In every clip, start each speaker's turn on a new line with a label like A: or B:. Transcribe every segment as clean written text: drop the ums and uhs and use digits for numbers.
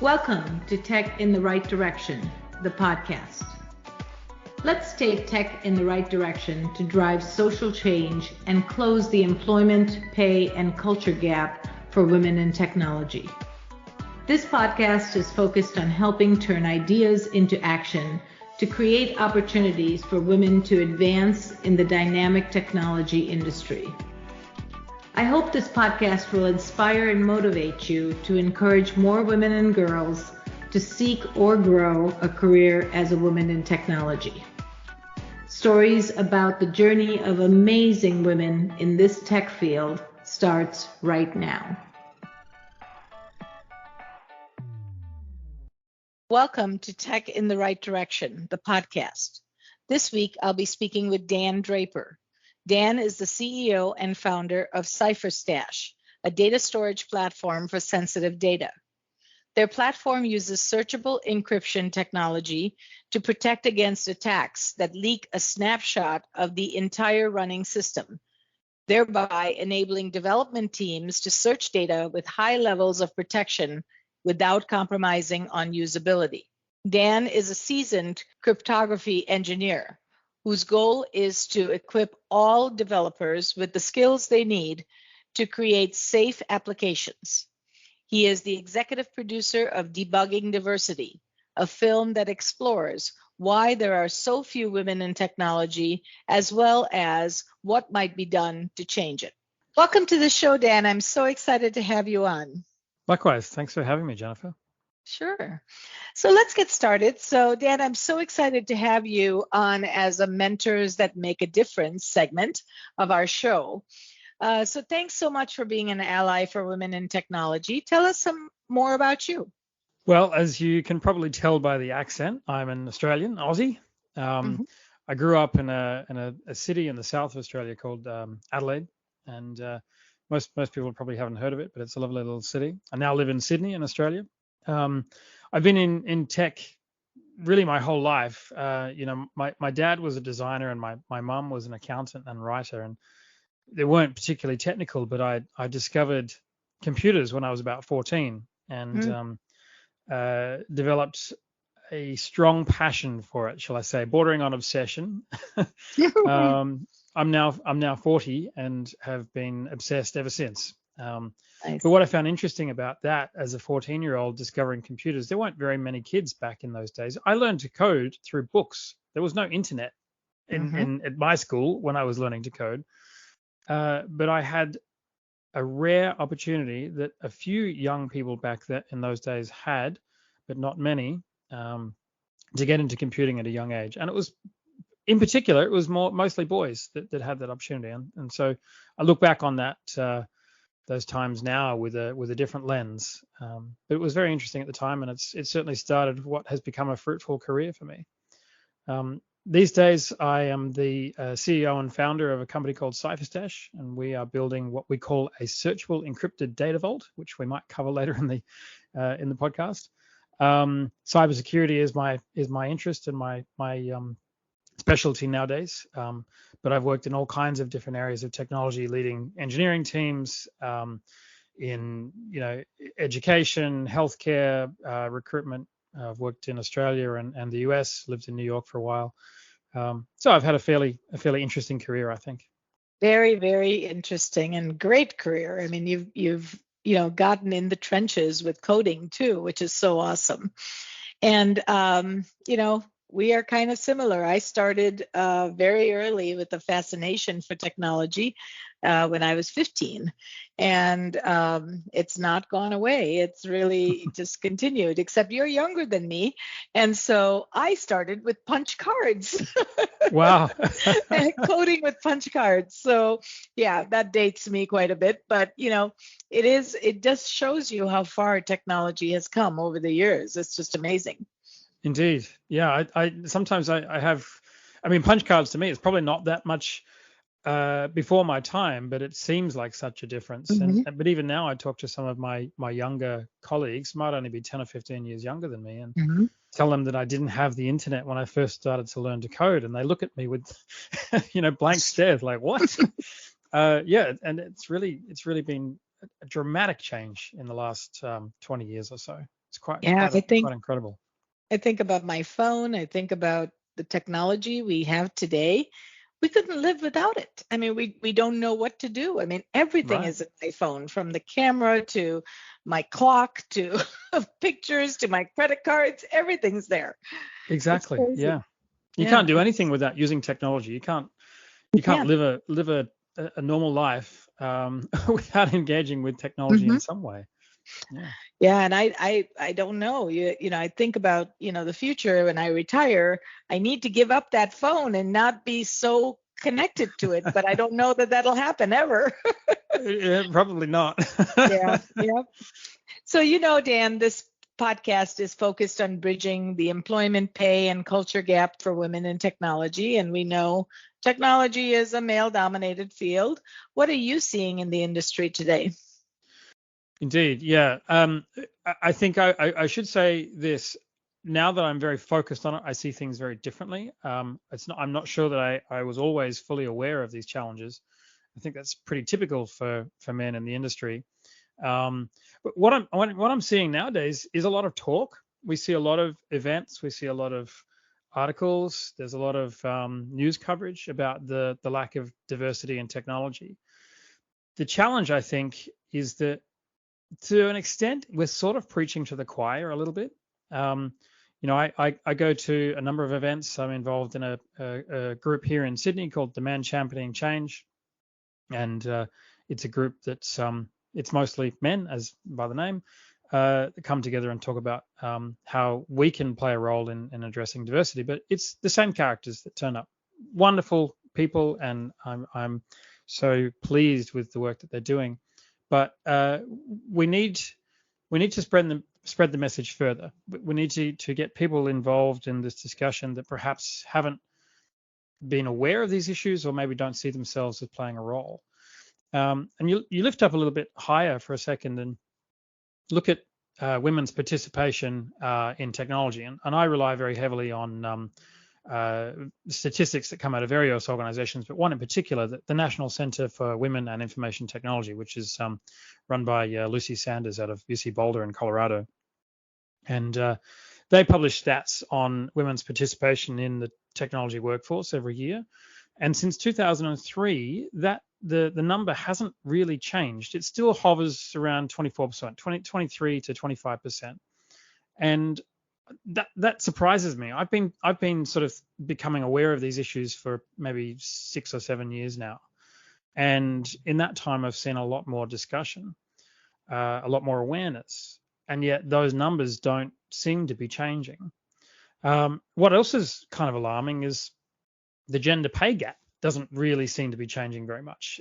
A: Welcome to Tech in the Right Direction, the podcast. Let's take tech in the right direction to drive social change and close the employment, pay, and culture gap for women in technology. This podcast is focused on helping turn ideas into action to create opportunities for women to advance in the dynamic technology industry. I hope this podcast will inspire and motivate you to encourage more women and girls to seek or grow a career as a woman in technology. Stories about the journey of amazing women in this tech field starts right now. Welcome to Tech in the Right Direction, the podcast. This week, I'll be speaking with Dan Draper. Dan is the CEO and founder of CipherStash, a data storage platform for sensitive data. Their platform uses searchable encryption technology to protect against attacks that leak a snapshot of the entire running system, thereby enabling development teams to search data with high levels of protection without compromising on usability. Dan is a seasoned cryptography engineer whose goal is to equip all developers with the skills they need to create safe applications. He is the executive producer of Debugging Diversity, a film that explores why there are so few women in technology, as well as what might be done to change it. Welcome to the show, Dan. I'm so excited to have you on.
B: Likewise. Thanks for having me, Jennifer.
A: Sure. So let's get started. So Dan, I'm so excited to have you on as a Mentors That Make a Difference segment of our show. So thanks so much for being an ally for women in technology. Tell us some more about you.
B: Well, as you can probably tell by the accent, I'm an Australian, Aussie. I grew up in a city in the south of Australia called Adelaide, and most people probably haven't heard of it, but it's a lovely little city. I now live in Sydney in Australia. I've been in tech really my whole life. My dad was a designer and my mum was an accountant and writer, and they weren't particularly technical, but I discovered computers when I was about 14 and developed a strong passion for it, shall I say, bordering on obsession. I'm now 40 and have been obsessed ever since.
A: Nice.
B: But what I found interesting about that as a 14-year-old discovering computers, there weren't very many kids back in those days. I learned to code through books. There was no internet at my school when I was learning to code. But I had a rare opportunity that a few young people back in those days had, but not many, to get into computing at a young age. And it was, in particular, it was mostly boys that had that opportunity. And so I look back on that those times now with a different lens. But it was very interesting at the time, and it certainly started what has become a fruitful career for me. These days, I am the CEO and founder of a company called CipherStash, and we are building what we call a searchable encrypted data vault, which we might cover later in the podcast. Cybersecurity is my interest and my specialty nowadays, but I've worked in all kinds of different areas of technology, leading engineering teams in education, healthcare, recruitment. I've worked in Australia and the US, lived in New York for a while, so I've had a fairly interesting career, I think.
A: Very, very interesting and great career. I mean, you've gotten in the trenches with coding too, which is so awesome. And we are kind of similar. I started very early with a fascination for technology when I was 15, and it's not gone away. It's really just continued, except you're younger than me. And so I started with punch cards.
B: Wow.
A: Coding with punch cards. So yeah, that dates me quite a bit, but it just shows you how far technology has come over the years. It's just amazing.
B: Indeed. Yeah. I sometimes I mean, punch cards to me, it's probably not that much before my time, but it seems like such a difference. But even now I talk to some of my younger colleagues, might only be 10 or 15 years younger than me, and tell them that I didn't have the internet when I first started to learn to code. And they look at me with, blank stares like, what? And it's really been a dramatic change in the last 20 years or so. It's
A: Yeah,
B: quite incredible.
A: I think about my phone. I think about the technology we have today. We couldn't live without it. I mean, we don't know what to do. I mean, everything
B: Right.
A: is in my phone, from the camera to my clock to pictures to my credit cards. Everything's there. It's
B: Exactly.
A: crazy.
B: Yeah. You
A: Yeah,
B: can't do anything without using technology.
A: you
B: You can't
A: can.
B: live a normal life without engaging with technology in some way. Yeah.
A: Yeah, and I don't know. I think about, the future when I retire, I need to give up that phone and not be so connected to it, but I don't know that that'll happen ever.
B: Probably not.
A: Yeah, yeah. So, Dan, this podcast is focused on bridging the employment pay and culture gap for women in technology, and we know technology is a male-dominated field. What are you seeing in the industry today?
B: Indeed, yeah. I think I should say this. Now that I'm very focused on it, I see things very differently. I'm not sure that I was always fully aware of these challenges. I think that's pretty typical for men in the industry. But what I'm seeing nowadays is a lot of talk. We see a lot of events. We see a lot of articles. There's a lot of news coverage about the lack of diversity in technology. The challenge, I think, is that to an extent, we're sort of preaching to the choir a little bit. I go to a number of events. I'm involved in a group here in Sydney called Demand Championing Change, and it's a group that's it's mostly men, as by the name, that come together and talk about how we can play a role in addressing diversity. But it's the same characters that turn up. Wonderful people, and I'm so pleased with the work that they're doing. But we need to spread the message further. We need to get people involved in this discussion that perhaps haven't been aware of these issues or maybe don't see themselves as playing a role. And you lift up a little bit higher for a second and look at women's participation in technology. And I rely very heavily on statistics that come out of various organizations, but one in particular, the National Center for Women and Information Technology, which is run by Lucy Sanders out of UC Boulder in Colorado. And they publish stats on women's participation in the technology workforce every year. And since 2003, that the number hasn't really changed. It still hovers around 24%, 23 to 25%. And that surprises me. I've been sort of becoming aware of these issues for maybe 6 or 7 years now, and in that time I've seen a lot more discussion, a lot more awareness, and yet those numbers don't seem to be changing. What else is kind of alarming is the gender pay gap doesn't really seem to be changing very much.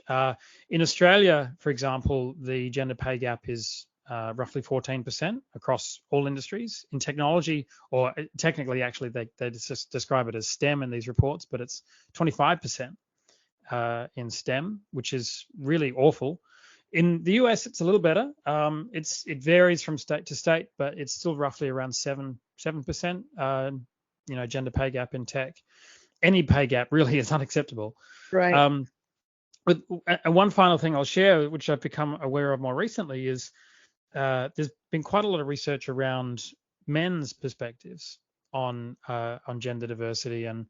B: In Australia, for example, the gender pay gap is roughly 14% across all industries. In technology, or technically, actually, they just describe it as STEM in these reports, but it's 25% in STEM, which is really awful. In the US, it's a little better. It varies from state to state, but it's still roughly around 7%. Gender pay gap in tech. Any pay gap really is unacceptable.
A: Right.
B: And one final thing I'll share, which I've become aware of more recently, is there's been quite a lot of research around men's perspectives on gender diversity and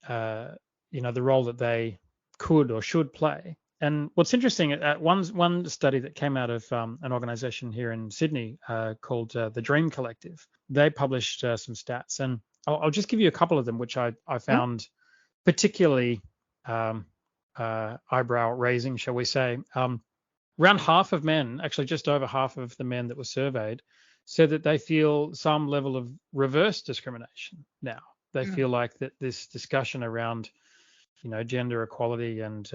B: the role that they could or should play. And what's interesting, one study that came out of an organization here in Sydney called the Dream Collective, they published some stats, and I'll just give you a couple of them, which I found particularly eyebrow raising, shall we say. Around half of men, actually just over half of the men that were surveyed, said that they feel some level of reverse discrimination now. They feel like that this discussion around, gender equality and,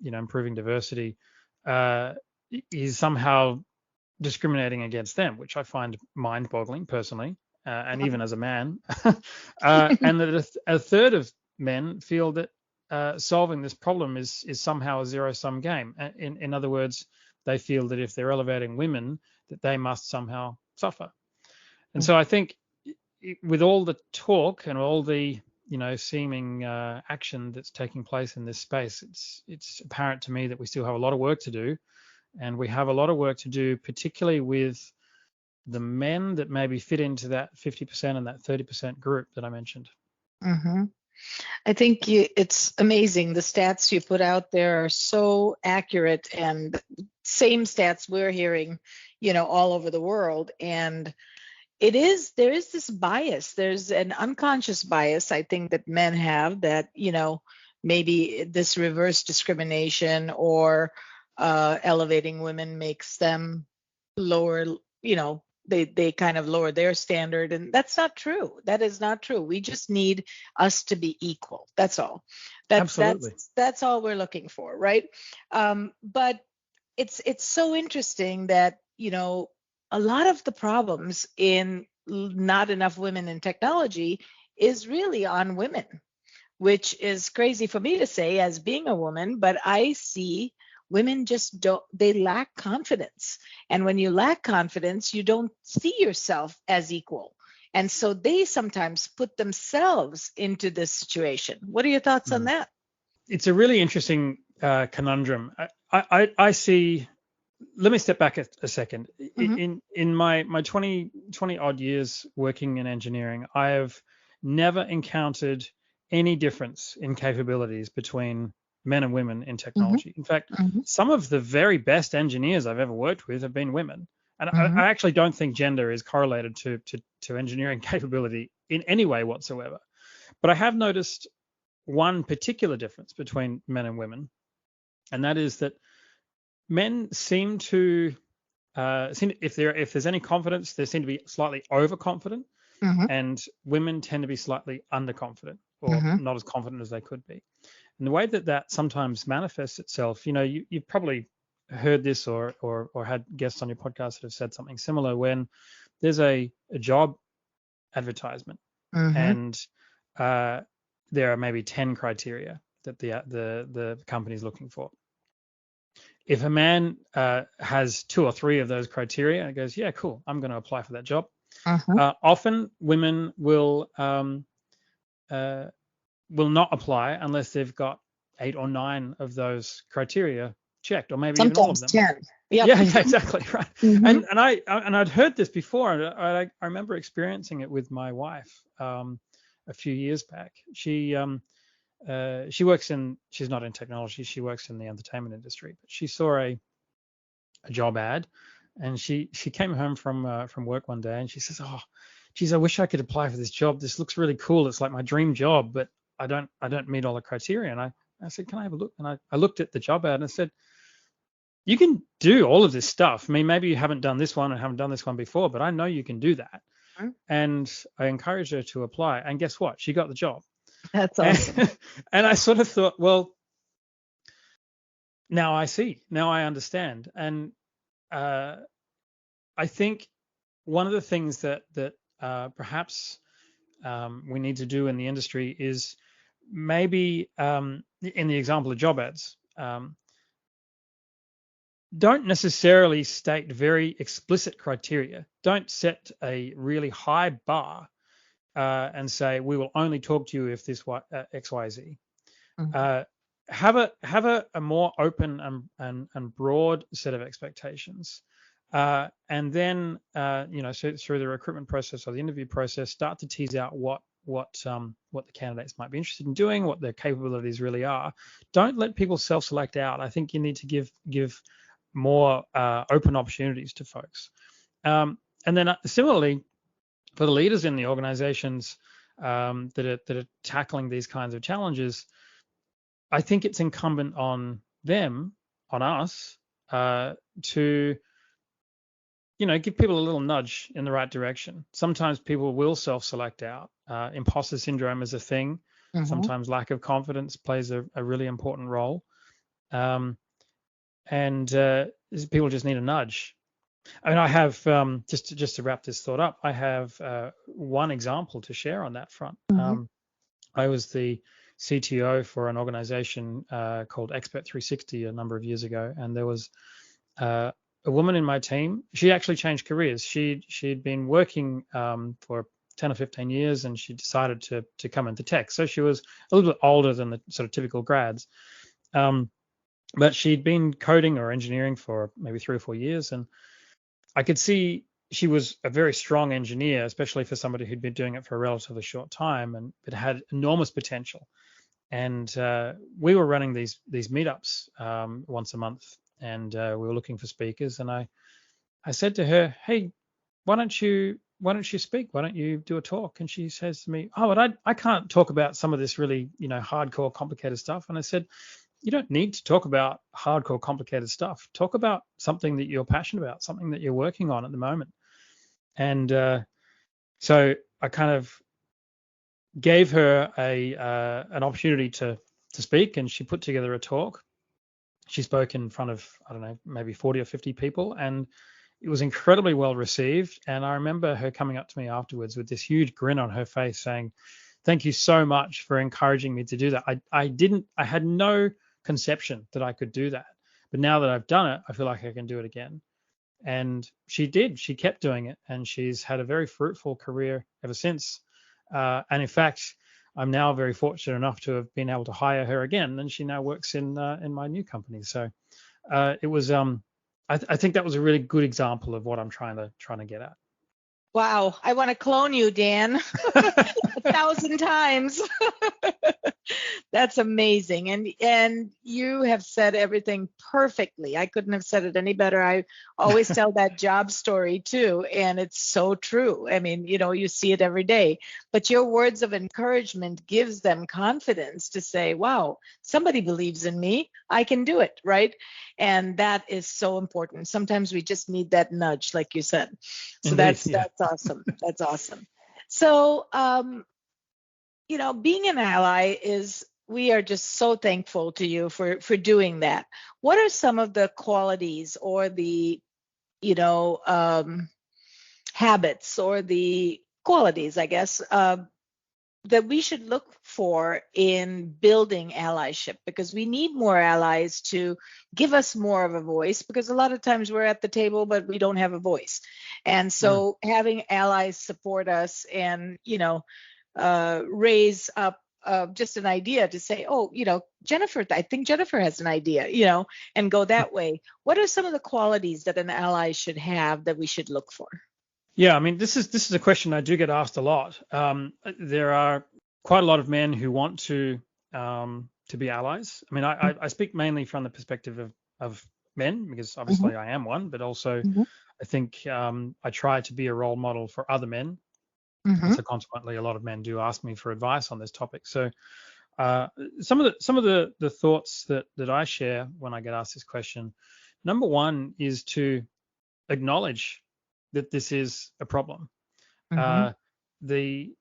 B: improving diversity is somehow discriminating against them, which I find mind-boggling personally, and even as a man. And that a third of men feel that solving this problem is somehow a zero-sum game. In other words, they feel that if they're elevating women, that they must somehow suffer. And so I think with all the talk and all the seeming action that's taking place in this space, it's apparent to me that we still have a lot of work to do. And we have a lot of work to do, particularly with the men that maybe fit into that 50% and that 30% group that I mentioned.
A: Mm-hmm. I think it's amazing. The stats you put out there are so accurate, and same stats we're hearing, all over the world. And there is this bias. There's an unconscious bias, I think, that men have, that, maybe this reverse discrimination or elevating women makes them lower, they kind of lower their standard, and that's not true. That is not true. We just need us to be equal. That's all.
B: Absolutely.
A: That's all we're looking for, right? But it's so interesting that a lot of the problems in not enough women in technology is really on women, which is crazy for me to say as being a woman, but I see women just they lack confidence. And when you lack confidence, you don't see yourself as equal. And so they sometimes put themselves into this situation. What are your thoughts on that?
B: It's a really interesting conundrum. I see. Let me step back a second. Mm-hmm. In my 20 odd years working in engineering, I have never encountered any difference in capabilities between men and women in technology. Mm-hmm. In fact, mm-hmm. some of the very best engineers I've ever worked with have been women. And mm-hmm. I actually don't think gender is correlated to engineering capability in any way whatsoever. But I have noticed one particular difference between men and women, and that is that men seem to, if there's any confidence, they seem to be slightly overconfident, mm-hmm. and women tend to be slightly underconfident, or mm-hmm. not as confident as they could be. And the way that sometimes manifests itself, you've probably heard this or had guests on your podcast that have said something similar. When there's a job advertisement, mm-hmm. and there are maybe 10 criteria that the company is looking for. If a man has 2 or 3 of those criteria and goes, yeah, cool, I'm going to apply for that job. Uh-huh. Often women will not apply unless they've got 8 or 9 of those criteria checked, or maybe
A: sometimes
B: even all of them.
A: 10. Yep.
B: Yeah, exactly, right. Mm-hmm. And I'd heard this before, and I remember experiencing it with my wife a few years back. She works she's not in technology, she works in the entertainment industry, but she saw a job ad, and she came home from work one day and she says, oh, geez, I wish I could apply for this job. This looks really cool. It's like my dream job, but I don't meet all the criteria. And I said, can I have a look? And I looked at the job ad and I said, you can do all of this stuff. I mean, maybe you haven't done this one and haven't done this one before, but I know you can do that. Mm-hmm. And I encouraged her to apply. And guess what? She got the job.
A: That's awesome.
B: And I sort of thought, well, now I see, now I understand. And I think one of the things that perhaps we need to do in the industry is maybe in the example of job ads, don't necessarily state very explicit criteria. Don't set a really high bar and say, we will only talk to you if this X, Y, Z. Mm-hmm. Have a more open and broad set of expectations. And then, so through the recruitment process or the interview process, start to tease out what the candidates might be interested in doing, what their capabilities really are. Don't let people self-select out. I think you need to give more open opportunities to folks. And then similarly, for the leaders in the organizations that are tackling these kinds of challenges, I think it's incumbent on them, on us, to give people a little nudge in the right direction. Sometimes people will self-select out. Imposter syndrome is a thing. Mm-hmm. Sometimes lack of confidence plays a really important role. And people just need a nudge. I mean, I have, just to wrap this thought up, I have one example to share on that front. Mm-hmm. I was the CTO for an organization called Expert 360 a number of years ago, and there was a woman in my team. She actually changed careers. She'd been working for 10 or 15 years, and she decided to come into tech. So she was a little bit older than the sort of typical grads. But she'd been coding or engineering for maybe 3 or 4 years, and I could see she was a very strong engineer, especially for somebody who'd been doing it for a relatively short time, and it had enormous potential. And we were running these meetups once a month, and we were looking for speakers. And I said to her, "Hey, why don't you speak? Why don't you do a talk?" And she says to me, "Oh, but I can't talk about some of this really, hardcore, complicated stuff." And I said, "You don't need to talk about hardcore, complicated stuff. Talk about something that you're passionate about, something that you're working on at the moment." And so I kind of gave her an opportunity to speak, and she put together a talk. She spoke in front of, I don't know, maybe 40 or 50 people, and it was incredibly well received. And I remember her coming up to me afterwards with this huge grin on her face saying, "Thank you so much for encouraging me to do that. I had no conception that I could do that. But now that I've done it, I feel like I can do it again." And she did. She kept doing it, and she's had a very fruitful career ever since. And in fact, I'm now very fortunate enough to have been able to hire her again, and she now works in my new company. So it was I think that was a really good example of what I'm trying to get at.
A: Wow, I want to clone you, Dan, 1,000 times. That's amazing. And you have said everything perfectly. I couldn't have said it any better. I always tell that job story too, and it's so true. I mean, you see it every day, but your words of encouragement gives them confidence to say, wow, somebody believes in me. I can do it, right? And that is so important. Sometimes we just need that nudge, like you said. So
B: Indeed,
A: that's awesome. That's awesome. So, being an ally we are just so thankful to you for doing that. What are some of the qualities or the, habits or the qualities, I guess, that we should look for in building allyship? Because we need more allies to give us more of a voice, because a lot of times we're at the table, but we don't have a voice. And so having allies support us and, raise up just an idea to say, oh, Jennifer, I think Jennifer has an idea, and go that way. What are some of the qualities that an ally should have that we should look for?
B: Yeah, I mean, this is a question I do get asked a lot. There are quite a lot of men who want to be allies. I mean, I speak mainly from the perspective of men, because obviously I am one, but also I think I try to be a role model for other men. So consequently, a lot of men do ask me for advice on this topic. So some of the thoughts that I share when I get asked this question, number one is to acknowledge that this is a problem. The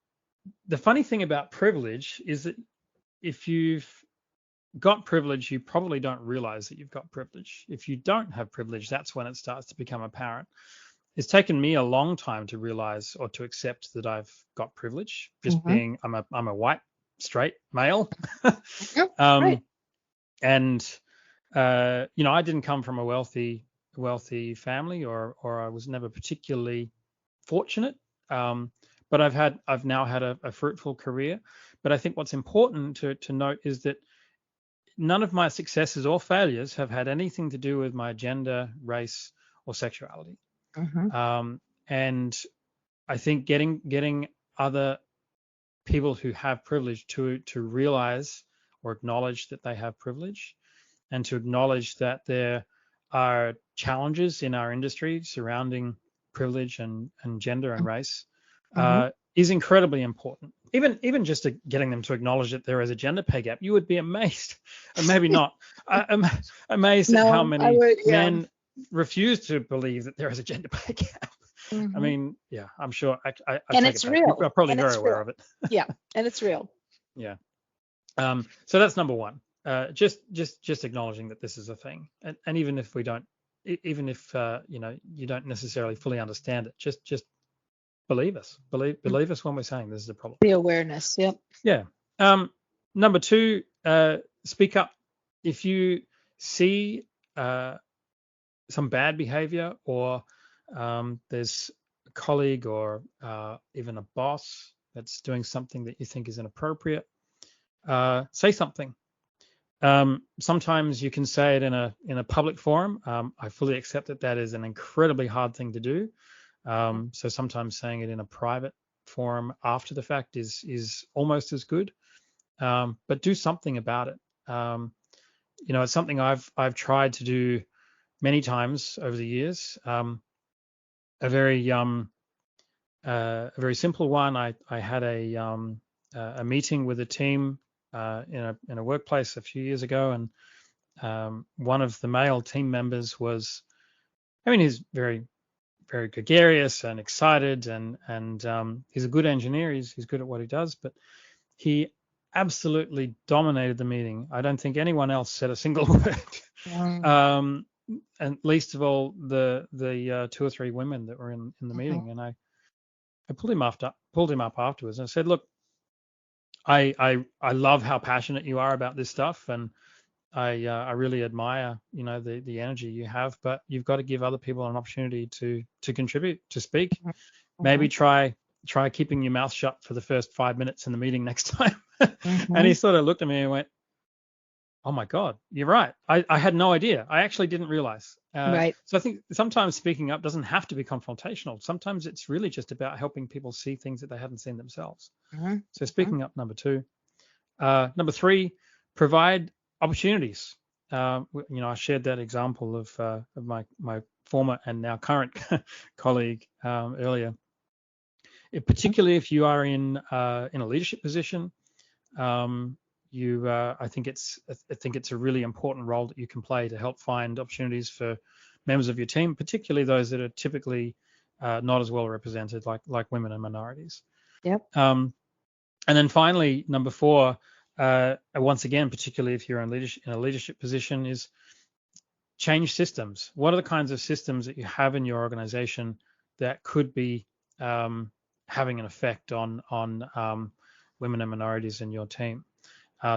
B: funny thing about privilege is that if you've got privilege, you probably don't realize that you've got privilege. If you don't have privilege, that's when it starts to become apparent. It's taken me a long time to realize or to accept that I've got privilege, just being I'm a white straight male.
A: Right.
B: And I didn't come from a wealthy family, or I was never particularly fortunate. But I've now had a fruitful career. But I think what's important to note is that none of my successes or failures have had anything to do with my gender, race, or sexuality. And I think getting other people who have privilege to realize or acknowledge that they have privilege, and to acknowledge that there are challenges in our industry surrounding privilege and gender and race is incredibly important. Even just getting them to acknowledge that there is a gender pay gap, you would be amazed, and maybe not, amazed at how many men refuse to believe that there is a gender pay gap. I mean, yeah, I'm sure. I
A: and
B: take
A: it's
B: it
A: real.
B: People are probably very aware of it.
A: Yeah, and it's real.
B: Yeah. So that's number one. Just acknowledging that this is a thing, and even if we don't, even if you don't necessarily fully understand it, just believe us. Believe us when we're saying this is a problem.
A: The awareness. Yep.
B: Yeah. Number two, speak up. If you see some bad behavior, or there's a colleague or even a boss that's doing something that you think is inappropriate, say something. Sometimes you can say it in a public forum. I fully accept that is an incredibly hard thing to do. So sometimes saying it in a private forum after the fact is almost as good. But do something about it. It's something I've tried to do many times over the years. A very simple one. I had a meeting with a team in a workplace a few years ago, and one of the male team members was, he's very, very gregarious and excited, and he's a good engineer. He's good at what he does, but he absolutely dominated the meeting. I don't think anyone else said a single word. And least of all the 2 or 3 women that were in the meeting. And I pulled him up afterwards, and I said, look, I love how passionate you are about this stuff, and I really admire the energy you have, but you've got to give other people an opportunity to contribute, to speak. Maybe try keeping your mouth shut for the first 5 minutes in the meeting next time. And he sort of looked at me and went, oh my God, you're right. I had no idea. I actually didn't realize.
A: Right.
B: So I think sometimes speaking up doesn't have to be confrontational. Sometimes it's really just about helping people see things that they hadn't seen themselves. So speaking up, number 2. Number 3, provide opportunities. I shared that example of my former and now current colleague earlier. Particularly if you are in a leadership position, I think it's a really important role that you can play to help find opportunities for members of your team, particularly those that are typically not as well represented, like women and minorities.
A: Yep.
B: And then finally, number 4, once again, particularly if you're in a leadership position, is change systems. What are the kinds of systems that you have in your organization that could be having an effect on women and minorities in your team?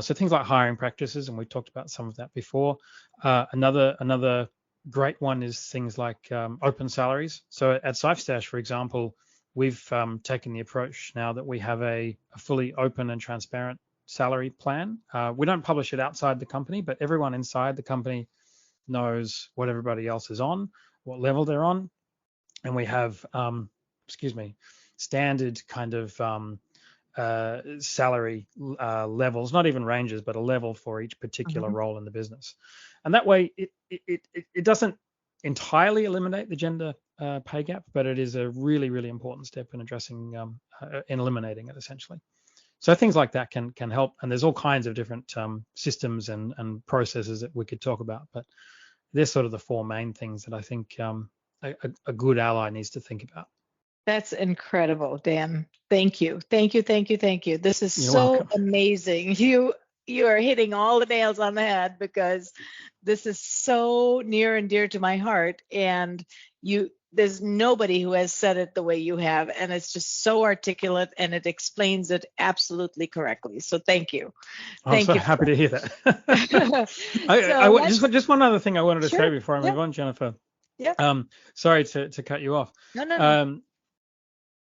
B: So things like hiring practices, and we talked about some of that before. Another great one is things like open salaries. So at CipherStash, for example, we've taken the approach now that we have a fully open and transparent salary plan. We don't publish it outside the company, but everyone inside the company knows what everybody else is on, what level they're on, and we have standard kind of salary levels, not even ranges, but a level for each particular role in the business. And that way it doesn't entirely eliminate the gender pay gap, but it is a really, really important step in addressing in eliminating it, essentially. So things like that can help, and there's all kinds of different systems and processes that we could talk about, but they're sort of the 4 main things that I think a good ally needs to think about.
A: That's incredible, Dan. Thank you. This is
B: You're
A: so
B: welcome.
A: amazing. You are hitting all the nails on the head, because this is so near and dear to my heart, and there's nobody who has said it the way you have, and it's just so articulate, and it explains it absolutely correctly. So thank you.
B: I'm so happy to hear that. Just one other thing I wanted to say before I move on, Jennifer.
A: Yeah.
B: Sorry to cut you off.
A: No.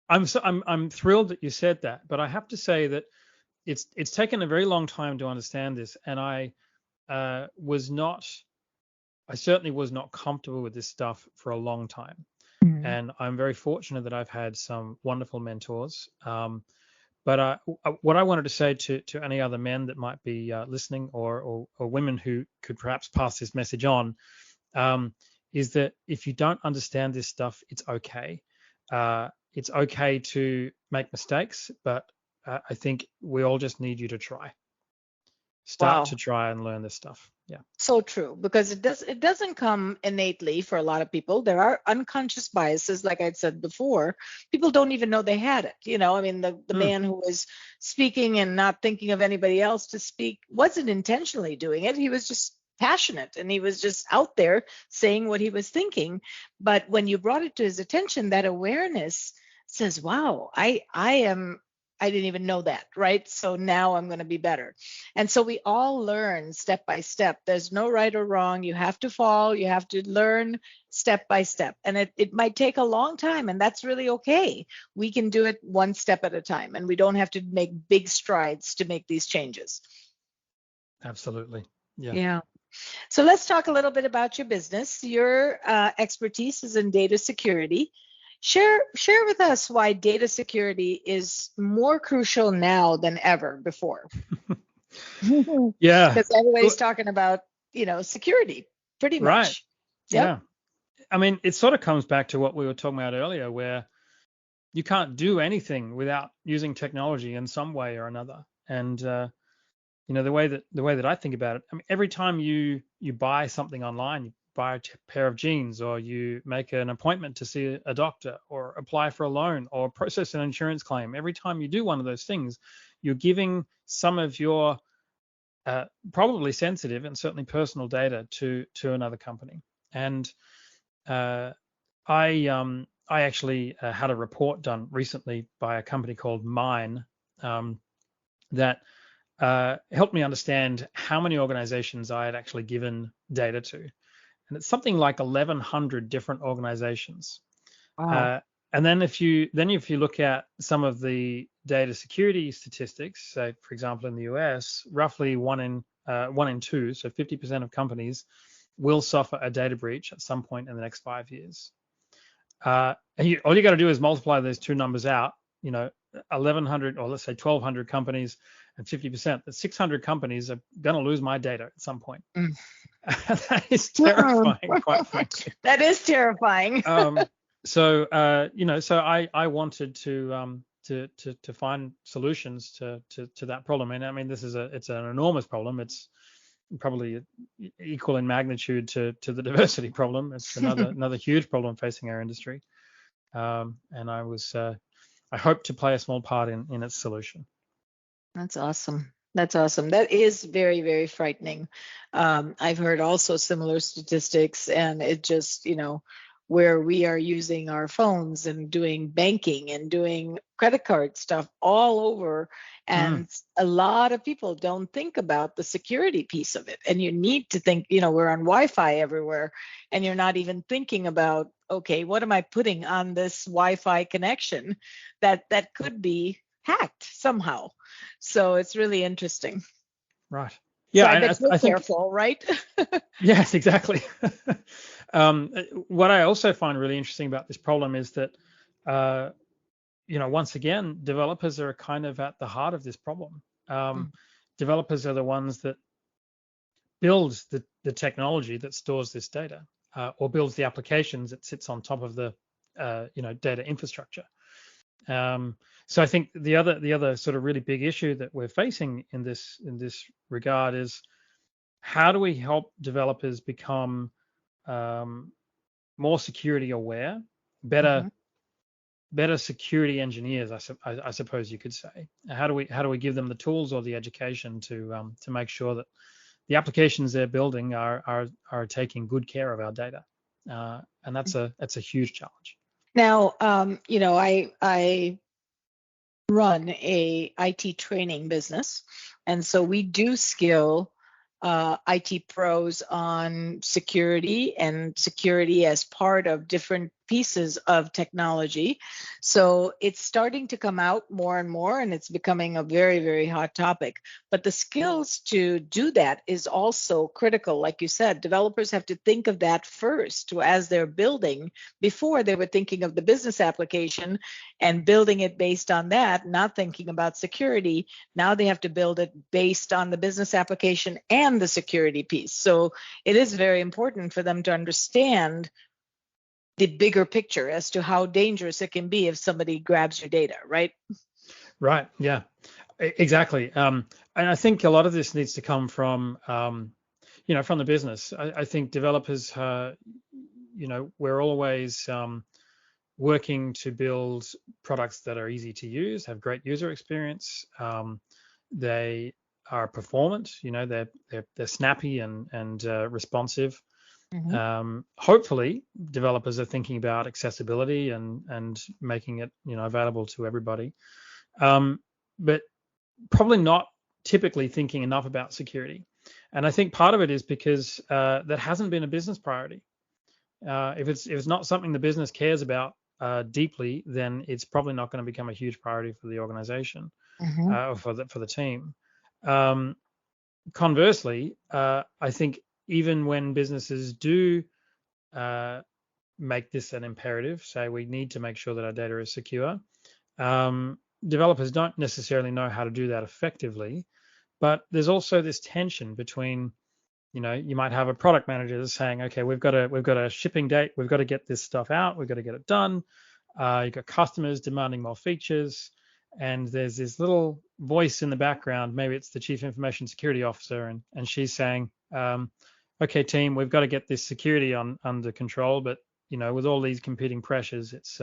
B: I'm thrilled that you said that, but I have to say that it's taken a very long time to understand this, and I certainly was not comfortable with this stuff for a long time. And I'm very fortunate that I've had some wonderful mentors. But what I wanted to say to any other men that might be listening, or women who could perhaps pass this message on, is that if you don't understand this stuff, it's okay. It's okay to make mistakes, but I think we all just need you to try. Start to try and learn this stuff. Yeah.
A: So true, because it doesn't come innately for a lot of people. There are unconscious biases, like I'd said before. People don't even know they had it. The man who was speaking and not thinking of anybody else to speak wasn't intentionally doing it. He was just passionate, and he was just out there saying what he was thinking. But when you brought it to his attention, that awareness says, wow, I didn't even know that, right? So now I'm going to be better. And so we all learn step by step. There's no right or wrong. You have to fall. You have to learn step by step. And it might take a long time, and that's really okay. We can do it one step at a time, and we don't have to make big strides to make these changes.
B: Absolutely. Yeah.
A: Yeah. So let's talk a little bit about your business. Your expertise is in data security. Share with us why data security is more crucial now than ever before.
B: Yeah.
A: Because everybody's talking about, security, pretty
B: Right.
A: much. Yep.
B: Yeah. I mean, it sort of comes back to what we were talking about earlier, where you can't do anything without using technology in some way or another. And the way that I think about it, I mean, every time you buy something online, you buy a pair of jeans, or you make an appointment to see a doctor, or apply for a loan, or process an insurance claim, every time you do one of those things, you're giving some of your probably sensitive and certainly personal data to another company. And I actually had a report done recently by a company called Mine, that helped me understand how many organizations I had actually given data to. And it's something like 1,100 different organizations.
A: Wow.
B: And then if you look at some of the data security statistics, say for example in the US, roughly one in two, so 50% of companies will suffer a data breach at some point in the next 5 years. And all you got to do is multiply those two numbers out. 1,100, or let's say 1,200 companies and 50%. That's 600 companies are going to lose my data at some point.
A: Mm.
B: That is terrifying, quite frankly.
A: That is terrifying.
B: So I wanted to find solutions to that problem. And I mean, it's an enormous problem. It's probably equal in magnitude to the diversity problem. It's another huge problem facing our industry. And I hope to play a small part in its solution.
A: That's awesome. That's awesome. That is very, very frightening. I've heard also similar statistics, and it just, where we are using our phones and doing banking and doing credit card stuff all over. And a lot of people don't think about the security piece of it. And you need to think, we're on Wi-Fi everywhere, and you're not even thinking about, okay, what am I putting on this Wi-Fi connection that could be hacked somehow? So it's really interesting.
B: Right.
A: So
B: Yeah,
A: I
B: and
A: bet you're
B: I think
A: careful, right?
B: yes, exactly. What I also find really interesting about this problem is that, once again, developers are kind of at the heart of this problem. Developers are the ones that build the technology that stores this data, or builds the applications that sits on top of the data infrastructure. So I think the other sort of really big issue that we're facing in this regard is, how do we help developers become more security aware, better security engineers, I suppose you could say. How do we give them the tools or the education to make sure that the applications they're building are taking good care of our data? And that's a huge challenge.
A: Now, I run a IT training business, and so we do skill IT pros on security, and security as part of different pieces of technology. So it's starting to come out more and more, and it's becoming a very, very hot topic. But the skills to do that is also critical. Like you said, developers have to think of that first as they're building. Before, they were thinking of the business application and building it based on that, not thinking about security. Now they have to build it based on the business application and the security piece. So it is very important for them to understand the bigger picture as to how dangerous it can be if somebody grabs your data, right?
B: Right. Yeah, exactly. And I think a lot of this needs to come from, from the business. I think developers, we're always working to build products that are easy to use, have great user experience. They are performant. They're snappy and responsive. Hopefully, developers are thinking about accessibility and making it available to everybody, but probably not typically thinking enough about security. And I think part of it is because that hasn't been a business priority. If it's not something the business cares about deeply, then it's probably not going to become a huge priority for the organization, or for the team. conversely, I think even when businesses do make this an imperative, say we need to make sure that our data is secure, developers don't necessarily know how to do that effectively. But there's also this tension between, you might have a product manager saying, okay, we've got a shipping date, we've got to get this stuff out, we've got to get it done. You've got customers demanding more features, and there's this little voice in the background, maybe it's the chief information security officer, and she's saying, okay, team, we've got to get this security under control, but with all these competing pressures, it's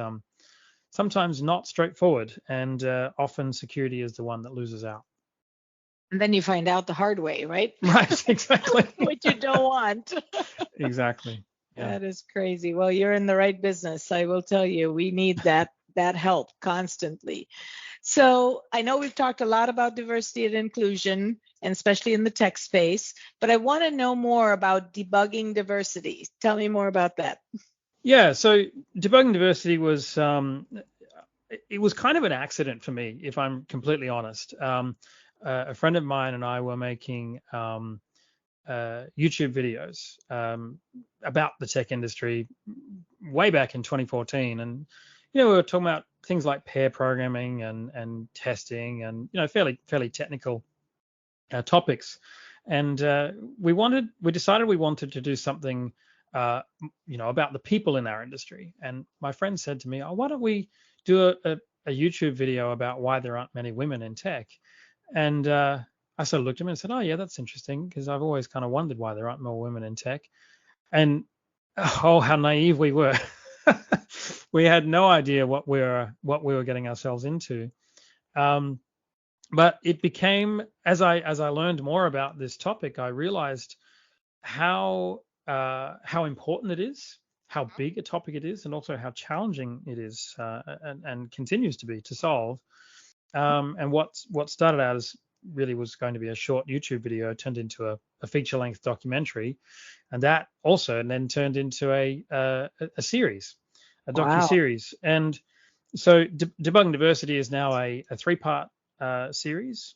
B: sometimes not straightforward, and often security is the one that loses out.
A: And then you find out the hard way, right?
B: Right, exactly.
A: What you don't want.
B: Exactly. Yeah.
A: That is crazy. Well, you're in the right business. I will tell you, we need that help constantly. So I know we've talked a lot about diversity and inclusion, and especially in the tech space, but I want to know more about debugging diversity. Tell me more about that.
B: Yeah, so debugging diversity was it was kind of an accident for me, if I'm completely honest. A friend of mine and I were making YouTube videos about the tech industry way back in 2014, and we were talking about things like pair programming and testing and fairly technical topics. And we decided we wanted to do something about the people in our industry. And my friend said to me, "Oh, why don't we do a YouTube video about why there aren't many women in tech?" And I sort of looked at him and said, "Oh yeah, that's interesting, because I've always kind of wondered why there aren't more women in tech." And oh, how naive we were. We had no idea what we were getting ourselves into. But it became, as I learned more about this topic, I realized how important it is, how big a topic it is, and also how challenging it is and continues to be to solve. And what started out as really was going to be a short YouTube video turned into a feature-length documentary, and that also then turned into a series, a docu-series. Wow. And so Debugging Diversity is now a 3-part series.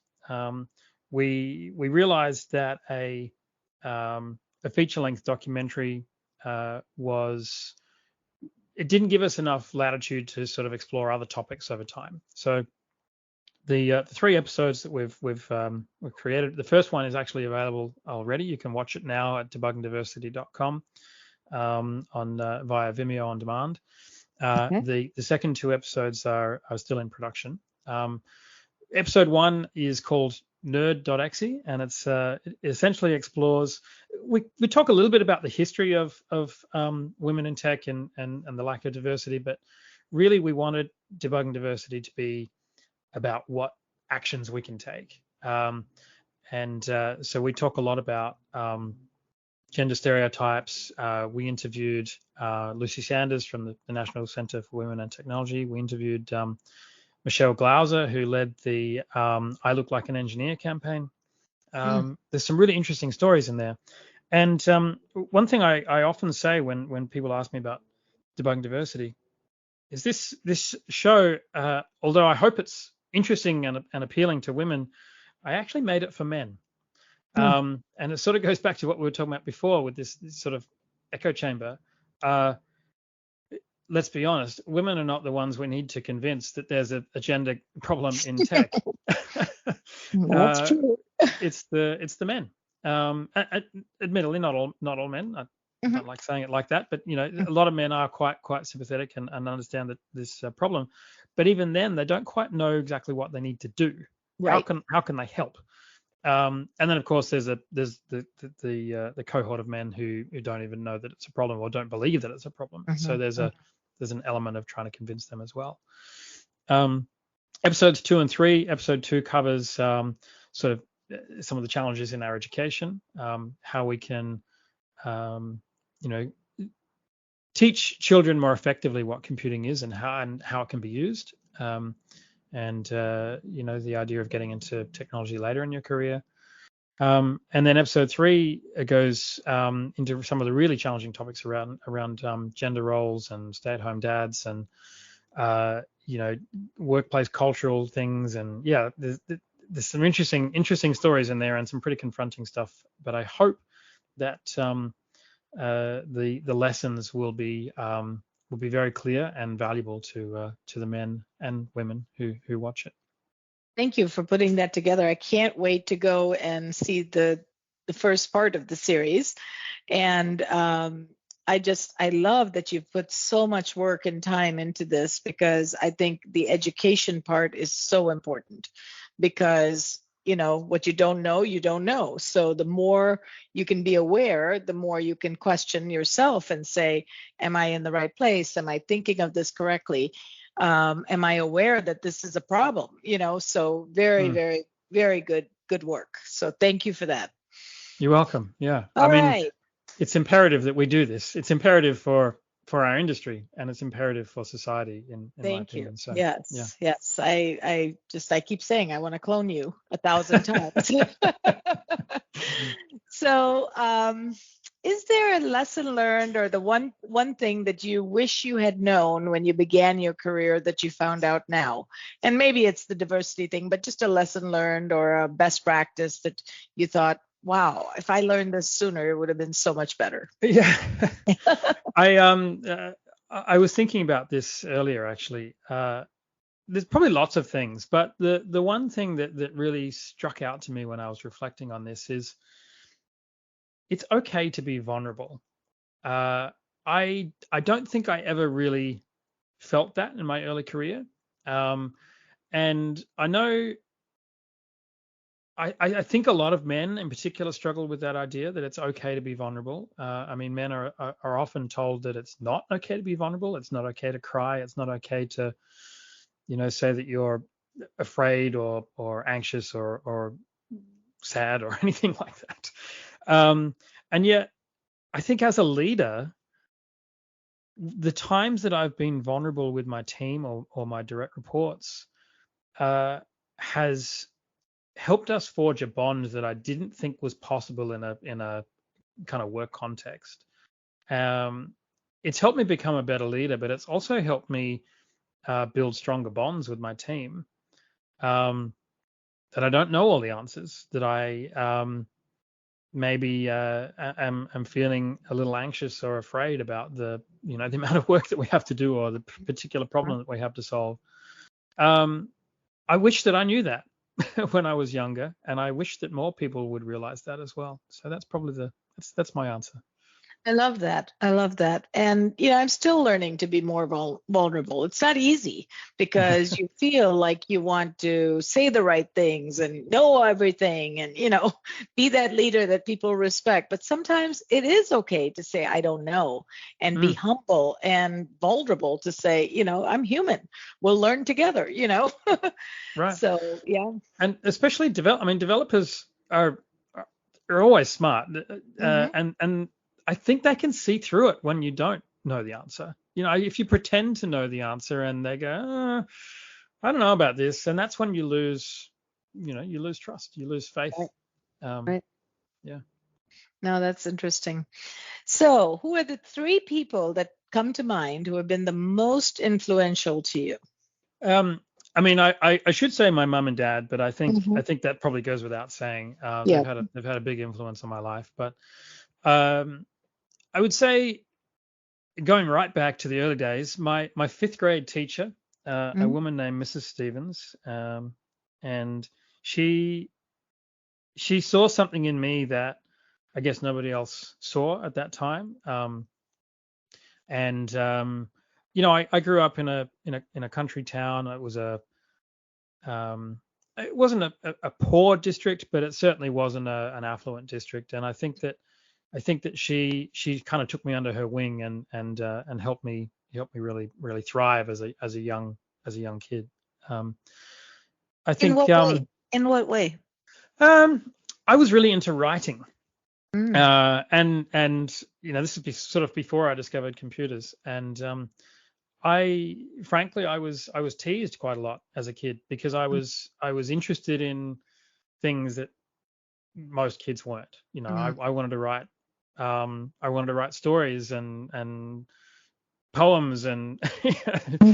B: We realized that a feature-length documentary it didn't give us enough latitude to sort of explore other topics over time. So the 3 episodes that we've created, the first one is actually available already. You can watch it now at debuggingdiversity.com via Vimeo on demand. The second 2 episodes are still in production. Episode 1 is called Nerd.exe, and it essentially explores. We talk a little bit about the history of women in tech and the lack of diversity, but really we wanted Debugging Diversity to be about what actions we can take. So we talk a lot about gender stereotypes. We interviewed Lucy Sanders from the National Center for Women and Technology. We interviewed Michelle Glauser, who led the I Look Like an Engineer campaign. There's some really interesting stories in there. And one thing I often say when people ask me about Debugging Diversity is this show, although I hope it's interesting and appealing to women, I actually made it for men. And it sort of goes back to what we were talking about before with this sort of echo chamber. Let's be honest, women are not the ones we need to convince that there's a gender problem in tech.
A: That's true.
B: It's the men. Admittedly, not all men. I don't like saying it like that, but a lot of men are quite sympathetic and understand that this problem. But even then, they don't quite know exactly what they need to do. Right. How can they help? And then of course there's the cohort of men who don't even know that it's a problem or don't believe that it's a problem. So there's an element of trying to convince them as well. Episodes 2 and 3. Episode 2 covers sort of some of the challenges in our education, how we can teach children more effectively what computing is and how it can be used. The idea of getting into technology later in your career. And then episode 3 goes into some of the really challenging topics around gender roles and stay-at-home dads and workplace cultural things. And there's some interesting stories in there and some pretty confronting stuff. But I hope that the lessons will be very clear and valuable to the men and women who watch it.
A: Thank you for putting that together. I can't wait to go and see the first part of the series. And I love that you've put so much work and time into this, because I think the education part is so important, because what you don't know, you don't know. So the more you can be aware, the more you can question yourself and say, am I in the right place? Am I thinking of this correctly? Am I aware that this is a problem? So very, very, very good work. So thank you for that.
B: You're welcome. Yeah.
A: All right.
B: It's imperative that we do this. It's imperative for our industry, and it's imperative for society, in my opinion. So,
A: yes. I keep saying I want to clone you 1,000 times. So, is there a lesson learned, or the one thing that you wish you had known when you began your career that you found out now? And maybe it's the diversity thing, but just a lesson learned or a best practice that you thought, wow, if I learned this sooner, it would have been so much better.
B: Yeah. I was thinking about this earlier, actually. There's probably lots of things, but the one thing that really struck out to me when I was reflecting on this is it's okay to be vulnerable. I don't think I ever really felt that in my early career. And I know I think a lot of men in particular struggle with that idea that it's okay to be vulnerable. Men are often told that it's not okay to be vulnerable. It's not okay to cry. It's not okay to, say that you're afraid or anxious or sad or anything like that. And yet, I think as a leader, the times that I've been vulnerable with my team or my direct reports has helped us forge a bond that I didn't think was possible in a kind of work context. It's helped me become a better leader, but it's also helped me build stronger bonds with my team. That I don't know all the answers, that I maybe am feeling a little anxious or afraid about the amount of work that we have to do or the particular problem that we have to solve. I wish that I knew that when I was younger, and I wish that more people would realize that as well. So that's probably that's my answer.
A: I love that. And, I'm still learning to be more vulnerable. It's not easy, because you feel like you want to say the right things and know everything and, be that leader that people respect. But sometimes it is okay to say, I don't know, and be humble and vulnerable to say, I'm human. We'll learn together,
B: Right.
A: So, yeah.
B: And especially developers are always smart. And I think they can see through it when you don't know the answer. If you pretend to know the answer and they go, I don't know about this, and that's when you lose trust, you lose faith.
A: Right.
B: Yeah.
A: No, that's interesting. So, who are the 3 people that come to mind who have been the most influential to you?
B: I should say my mum and dad, but I think that probably goes without saying. They've had a big influence on my life. But I would say, going right back to the early days, my 5th grade teacher, a woman named Mrs. Stevens, and she saw something in me that I guess nobody else saw at that time. I grew up in a country town. It was it wasn't a poor district, but it certainly wasn't an affluent district. And I think that she kind of took me under her wing and helped me really thrive as a young kid. I think
A: In what way?
B: I was really into writing. And this would be sort of before I discovered computers, and I was teased quite a lot as a kid because I was interested in things that most kids weren't. I wanted to write stories and poems and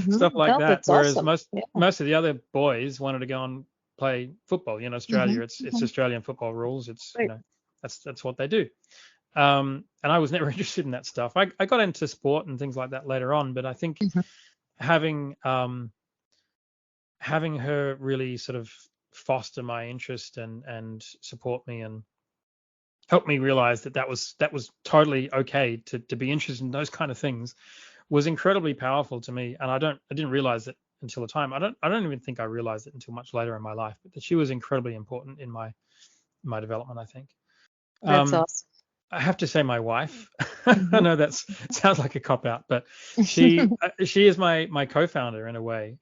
B: stuff like that, whereas
A: awesome.
B: most of the other boys wanted to go and play football. Australia, it's Australian football rules. It's
A: Right.
B: that's what they do. And I was never interested in that stuff. I got into sport and things like that later on, but I think having her really sort of foster my interest and support me and help me realize that was totally okay to be interested in those kind of things was incredibly powerful to me. And I didn't realize it until the time. I don't even think I realized it until much later in my life, but that she was incredibly important in my development, I think.
A: That's awesome.
B: I have to say my wife. I know that sounds like a cop out, but she is my co-founder in a way.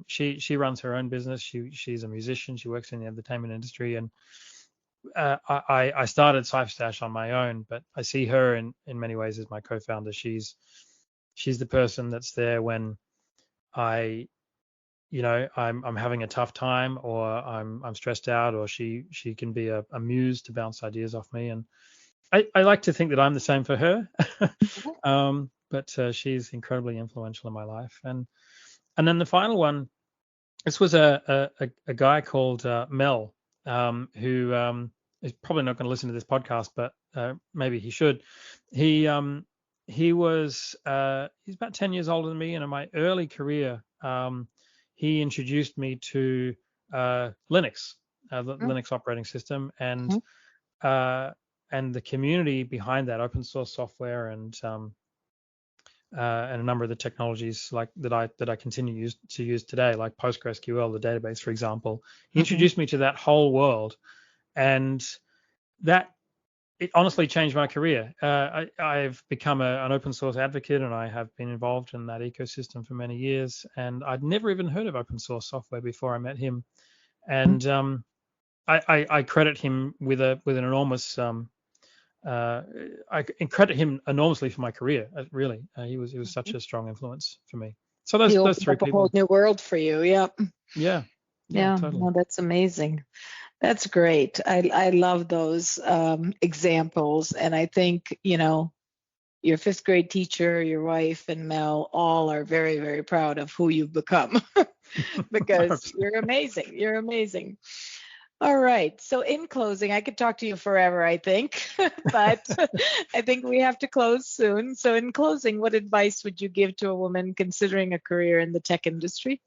B: She runs her own business. She's a musician. She works in the entertainment industry, and I started CipherStash on my own, but I see her in many ways as my co-founder. She's the person that's there when I'm having a tough time, or I'm stressed out, or she can be a muse to bounce ideas off me. And I like to think that I'm the same for her. But she's incredibly influential in my life. And then the final one, this was a guy called Mel, who is probably not going to listen to this podcast, but maybe he should. He's about 10 years older than me, and in my early career, he introduced me to Linux, Linux operating system, and the community behind that, open source software, and a number of the technologies like that I continue to use today, like PostgreSQL, the database, for example. He introduced me to that whole world, and that it honestly changed my career. I've become an open source advocate, and I have been involved in that ecosystem for many years. And I'd never even heard of open source software before I met him, and I credit him with an enormous I credit him enormously for my career. Really, he was such a strong influence for me. So those three
A: Up a
B: people.
A: whole new world for you. Yep.
B: Yeah, totally.
A: No, that's amazing. That's great. I love those examples, and I think your fifth grade teacher, your wife, and Mel all are very, very proud of who you've become because you're amazing. You're amazing. All right. So in closing, I could talk to you forever, I think, but I think we have to close soon. So in closing, what advice would you give to a woman considering a career in the tech industry?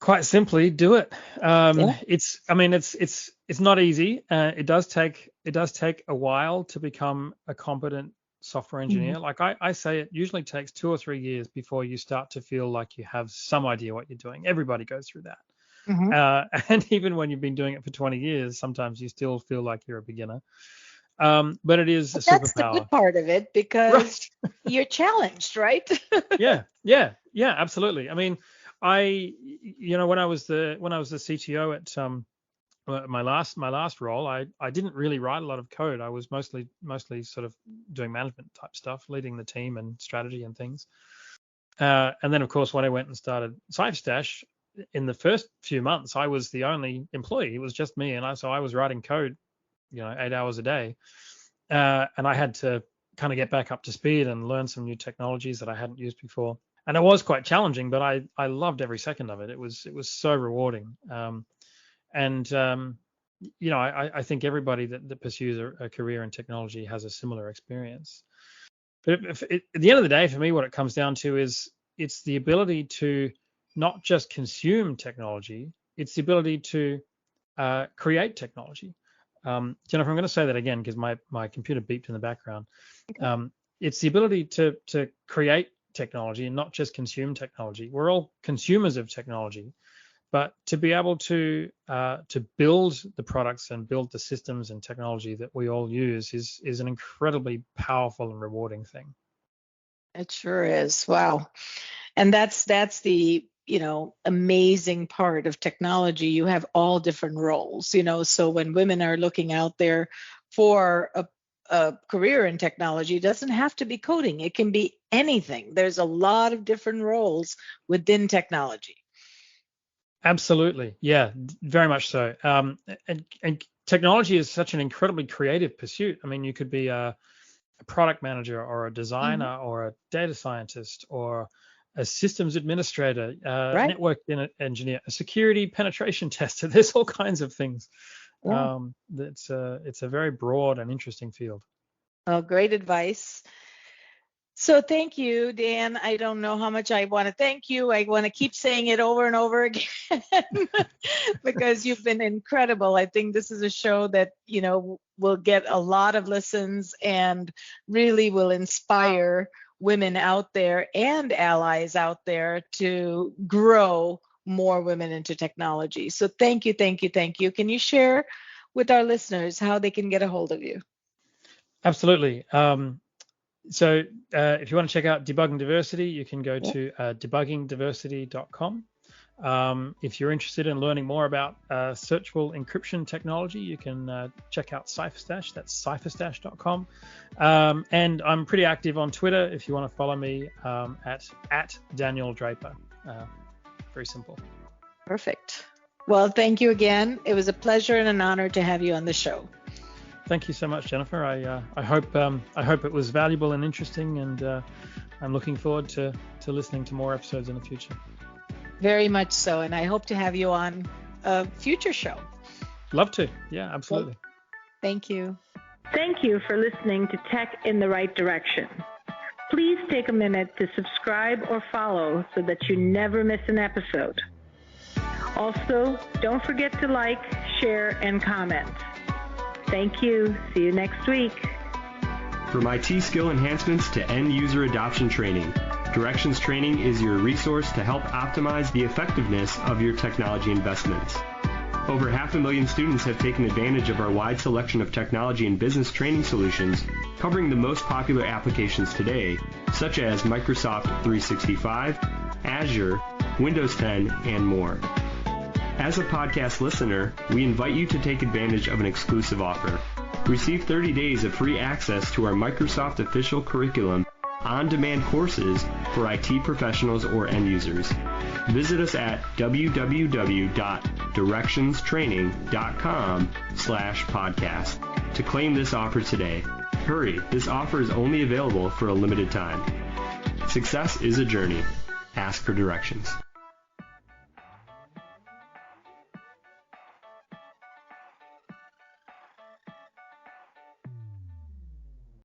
B: Quite simply, do it. It's not easy. It does take a while to become a competent software engineer. Like I say, it usually takes 2 or 3 years before you start to feel like you have some idea what you're doing. Everybody goes through that. And even when you've been doing it for 20 years, sometimes you still feel like you're a beginner. But it is a superpower.
A: That's the good part of it, because you're challenged, right?
B: Yeah, absolutely. I mean, when I was the CTO at my last role, I didn't really write a lot of code. I was mostly sort of doing management type stuff, leading the team and strategy and things. And then of course, when I went and started CipherStash, in the first few months, I was the only employee. It was just me, and I was writing code, 8 hours a day, and I had to kind of get back up to speed and learn some new technologies that I hadn't used before. And it was quite challenging, but I loved every second of it. It was so rewarding. I think everybody that pursues a career in technology has a similar experience. But at the end of the day, for me, what it comes down to is it's the ability to not just consume technology, it's the ability to create technology. Jennifer, I'm going to say that again because my computer beeped in the background. It's the ability to create technology and not just consume technology. We're all consumers of technology, but to be able to build the products and build the systems and technology that we all use is an incredibly powerful and rewarding thing.
A: It sure is. Wow. And that's the amazing part of technology. You have all different roles, so when women are looking out there for a career in technology, it doesn't have to be coding. It can be anything. There's a lot of different roles within technology.
B: Absolutely. Yeah, very much so. And technology is such an incredibly creative pursuit. I mean, you could be a product manager or a designer or a data scientist or a systems administrator,
A: Right.
B: network engineer, a security penetration tester. There's all kinds of things.
A: Yeah.
B: It's a very broad and interesting field.
A: Well, great advice. So thank you, Dan. I don't know how much I want to thank you. I want to keep saying it over and over again because you've been incredible. I think this is a show that, will get a lot of listens and really will inspire women out there and allies out there to grow more women into technology. So thank you, thank you, thank you. Can you share with our listeners how they can get a hold of you?
B: Absolutely. So if you want to check out Debugging Diversity, you can go to debuggingdiversity.com. If you're interested in learning more about searchable encryption technology, you can check out CipherStash. That's CipherStash.com. And I'm pretty active on Twitter if you want to follow me at Daniel Draper. Very simple.
A: Perfect. Well, thank you again. It was a pleasure and an honor to have you on the show.
B: Thank you so much, Jennifer. I hope it was valuable and interesting, and I'm looking forward to listening to more episodes in the future.
A: Very much so, and I hope to have you on a future show.
B: Love to. Yeah, absolutely.
A: Thank you.
C: Thank you for listening to Tech in the Right Direction. Please take a minute to subscribe or follow so that you never miss an episode. Also, don't forget to like, share, and comment. Thank you. See you next week.
D: From IT skill enhancements to end-user adoption training, Directions Training is your resource to help optimize the effectiveness of your technology investments. Over 500,000 students have taken advantage of our wide selection of technology and business training solutions, covering the most popular applications today, such as Microsoft 365, Azure, Windows 10, and more. As a podcast listener, we invite you to take advantage of an exclusive offer. Receive 30 days of free access to our Microsoft official curriculum on-demand courses for IT professionals or end users. Visit us at www.directionstraining.com/podcast to claim this offer today. Hurry, this offer is only available for a limited time. Success is a journey. Ask for directions.